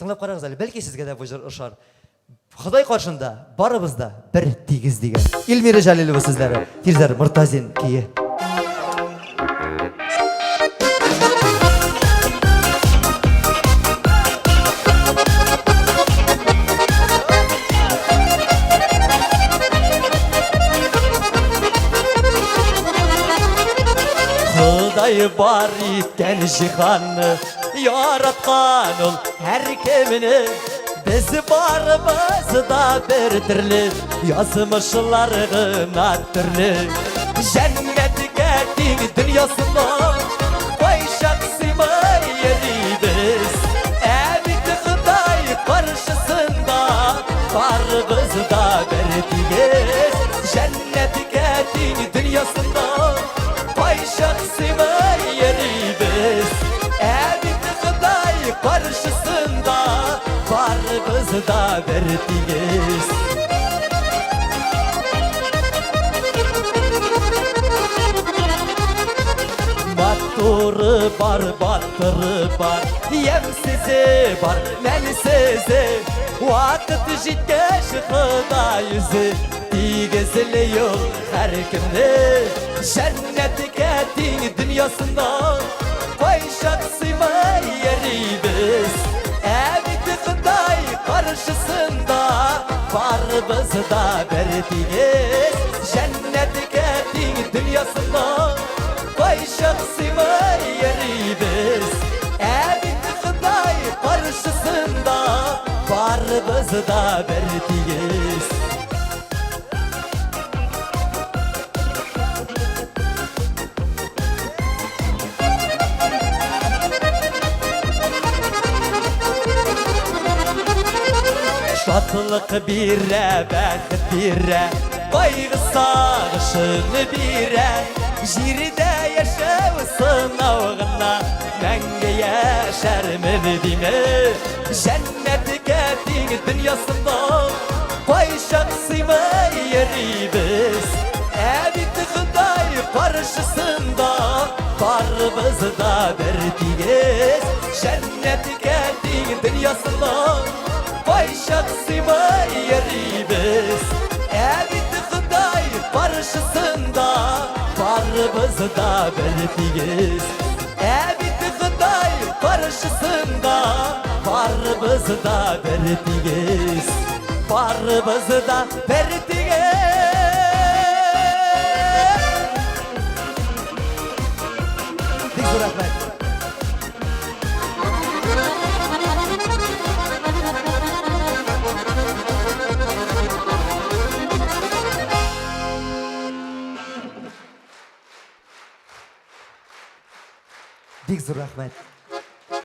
Tınlap qarağız әле, бәлки сезгә дә бу җыр ошар. Ходай каршында барыбыз да бер тигез дигән. Илмира Җәлилова сүзләре. Тирзәр Мортазин кие. Құдай бар иткен жиһанны яратқан ул һәр кемне. Biz barımız da bir türlü yazmışlar gına türlü. Cennetke din dünyasında koyşak simay yeridir. Evet Xıday karşısında barımız da bir tigiz. Cennetke din dünyasında koyşak simay yeridir. Evet Xıday karşısında barımız da verdiğiniz. Batırı var, batırı var, yemsizi var, mensizi. Vakit jitkeş Xıday yüzü tigizliyor her kimni. Cennetke din dünyasında koyşak simay yeribiz. Xıday karşısında barımız da verdiğiniz. Cennetke din dünyasında koyşak simay yeribiz. Evet Xıday karşısında barımız da verdiğiniz. Şatlık bire, bəxt bire, qayğı sağışını bire. Jirdə yaşav sınavğına, məngə yaşarmıldime. Cennetke din dünyasında koyşak simay yeribiz. Evet Xıday karşısında barımız da verdiğiniz. Cennetke din dünyasında koyşak simay yeribiz. Evet Xıday karşısında barımız da verdiğiniz. Evet Xıday karşısında barımız da verdiğiniz. Barımız da verdiğiniz. Dik zor Ahmet. Dik zor Ahmet.